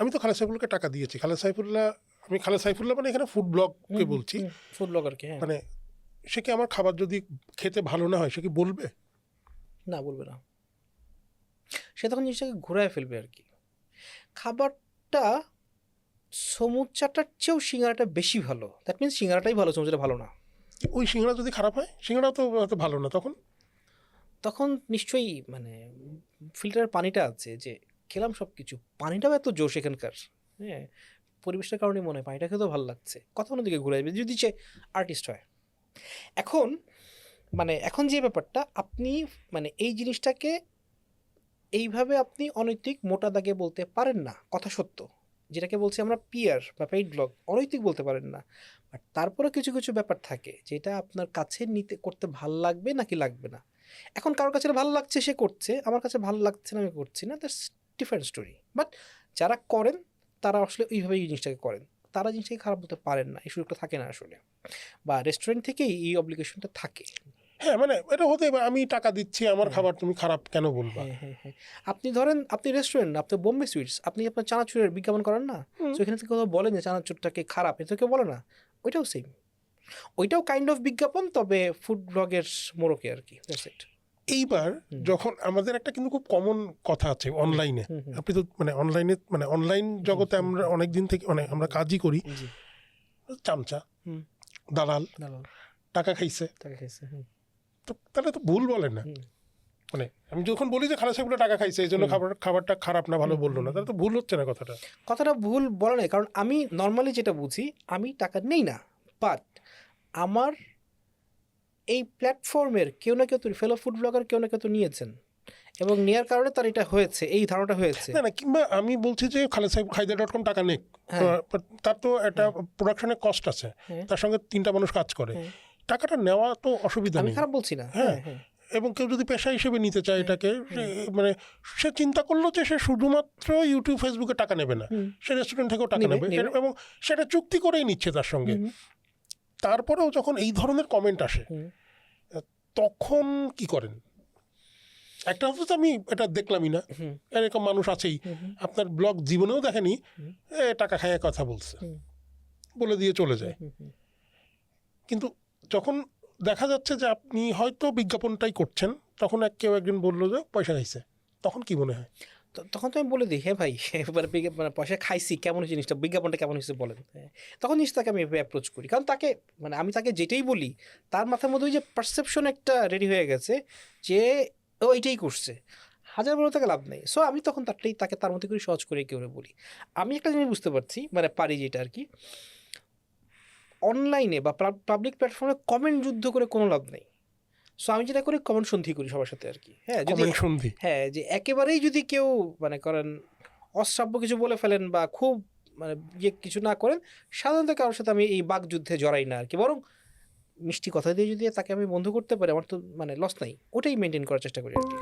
আমি তো খালেদ সাইফুল্লাহকে টাকা দিয়েছি। খালেদ সাইফুল্লাহ মানে এখানে ফুড ব্লগকে বলছি, ফুড ব্লগারকে। মানে সে কি আমার খাবার যদি খেতে ভালো না হয় সে কি বলবে? না, বলবে না। সে তখন জিনিসটাকে ঘুরায় ফেলবে আর কি। খাবারটা সমুচাটার চেয়েও সিঙ্গারাটা বেশি ভালো, দ্যাট মিনস সিঙ্গারাটাই ভালো, সমুচাটা ভালো না। ওই সিঙ্গাড়া যদি খারাপ হয়, সিঙ্গাড়া তো ভালো না, তখন নিশ্চয়ই মানে ফিল্টারের পানিটা আছে যে খেলাম সব কিছু, পানিটাও এত জোশ এখানকার, হ্যাঁ, পরিবেশটার কারণে মনে হয় পানিটা খেতেও ভালো লাগছে, কথা অন্যদিকে ঘুরে যাবে যদি সে আর্টিস্ট হয়। এখন এখন যে ব্যাপারটা, আপনি মানে এই জিনিসটাকে এইভাবে আপনি অনৈতিক মোটা দাগে বলতে পারেন না, কথা সত্য, যেটাকে বলছি আমরা পিয়ার বা পেইড ব্লগ, অনৈতিক বলতে পারেন না। বাট তারপরে কিছু কিছু ব্যাপার থাকে যেটা আপনার কাছে নিতে করতে ভালো লাগবে নাকি লাগবে না। এখন কারোর কাছে ভালো লাগছে সে করছে, আমার কাছে ভালো লাগছে না আমি করছি না, দ্যাটস ডিফারেন্ট স্টোরি। বাট যারা করেন তারা আসলে ওইভাবেই এই জিনিসটাকে করেন, তারা জিনিসটাকে খারাপ বলতে পারেন না, এই সুযোগটা থাকে না আসলে, বা রেস্টুরেন্ট থেকেই এই অব্লিগেশনটা থাকে। হ্যাঁ মানে এটা হতে পারে, আমি টাকা দিচ্ছি আমার খাবার তুমি খারাপ কেন বলবা? হ্যাঁ, আপনি ধরেন আপনি রেস্টুরেন্ট, আপনি বোম্বে সুইটস, আপনি আপনার চানাচুরের বিজ্ঞাপন করেন না, তো এখানে থেকে কোথাও বলেন যে চানাচুরটাকে খারাপ, এটা কেউ বলে না, ওইটাও সেম, ওইটাও কাইন্ড অফ বিজ্ঞাপন, তবে ফুড ব্লগের মোড়কে আর কি, দ্যাটস ইট। এইবার যখন আমাদের একটা কিন্তু খুব কমন কথা আছে অনলাইনে, আপনি তো মানে অনলাইনে মানে অনলাইন জগতে আমরা অনেক দিন থেকে মানে আমরা কাজই করি, চামচা, দালাল, টাকা খাইছে, তো তাহলে তো ভুল বলেন না। মানে আমি যখন বলি যে খালেদ সাইফুল্লাহ টাকা খাইছে এই জন্য খাবারটা খারাপ না ভালো বললো না, তাহলে তো ভুল হচ্ছে না কথাটা ভুল বলে না, কারণ আমি নর্মালি যেটা বুঝি, আমি টাকা নেই না, বাট আমার এই প্ল্যাটফর্মের কেউ না কেউ তো, ফেলো ফুড ব্লগার কেউ না কেউ তো নিয়েছেন, এবং নেওয়ার কারণে তার এটা হয়েছে, এই ধারণাটা হয়েছে। না কিংবা আমি বলছি যে খালেদ সাহেব খাইদা.com টাকা নেক, তার তো একটা প্রোডাকশনের কস্ট আছে, তার সঙ্গে 3টা মানুষ কাজ করে, টাকাটা নেওয়া তো অসুবিধা নেই, আমি খারাপ বলছি না। হ্যাঁ, এবং কেউ যদি পেশা হিসেবে নিতে চায় এটাকে, মানে সে চিন্তা করলো যে সে শুধুমাত্র ইউটিউব ফেসবুকে টাকা নেবে না, সে রেস্টুরেন্ট থেকেও টাকা নেবে, এবং সেটা চুক্তি করেই নিচ্ছে তার সঙ্গে। তারপরেও যখন এই ধরনের কমেন্ট আসে তখন কি করেন? একটা অবস্থা আমি এটা দেখলামই না, এরকম মানুষ আছেই, আপনার ব্লগ জীবনেও দেখেনি, টাকা খাইয়ে কথা বলছে বলে দিয়ে চলে যায়। কিন্তু যখন দেখা যাচ্ছে যে আপনি হয়তো বিজ্ঞাপনটাই করছেন, তখন কেউ একজন বললো যে পয়সা খাইছে, তখন কি মনে হয়? তখন তো আমি বলে দিই, হ্যাঁ ভাই, এবার মানে পয়সা খাইছি, কেমন জিনিসটা, বিজ্ঞাপনটা কেমন হয়েছে বলেন, তখন জিনিসটাকে আমি অ্যাপ্রোচ করি, কারণ তাকে মানে আমি তাকে যেটাই বলি তার মাথার মধ্যে ওই যে পারসেপশন একটা রেডি হয়ে গেছে যে ও এইটাই করছে, হাজার বড় তাকে লাভ নেই। সো আমি তখন তাকে তার মধ্যে করে সহজ করে কেউ বলি। আমি একটা জিনিস বুঝতে পারছি, মানে পারি যেটা আর কি, অনলাইনে বা পাবলিক প্ল্যাটফর্মে কমেন্ট যুদ্ধ করে কোনো লাভ নেই। সো আমি যেটা করি, কমেন্ট সন্ধি করি সবার সাথে আর কি। হ্যাঁ, যদি হ্যাঁ যে একেবারেই যদি কেউ মানে করেন অশ্রাব্য কিছু বলে ফেলেন বা খুব মানে ইয়ে কিছু না করেন, সাধারণত কারোর সাথে আমি এই বাকযুদ্ধে জড়াই না আর কি, বরং মিষ্টি কথা দিয়ে যদি তাকে আমি বন্ধ করতে পারি, আমার তো মানে লস নাই, ওটাই মেনটেন করার চেষ্টা করি আর কি।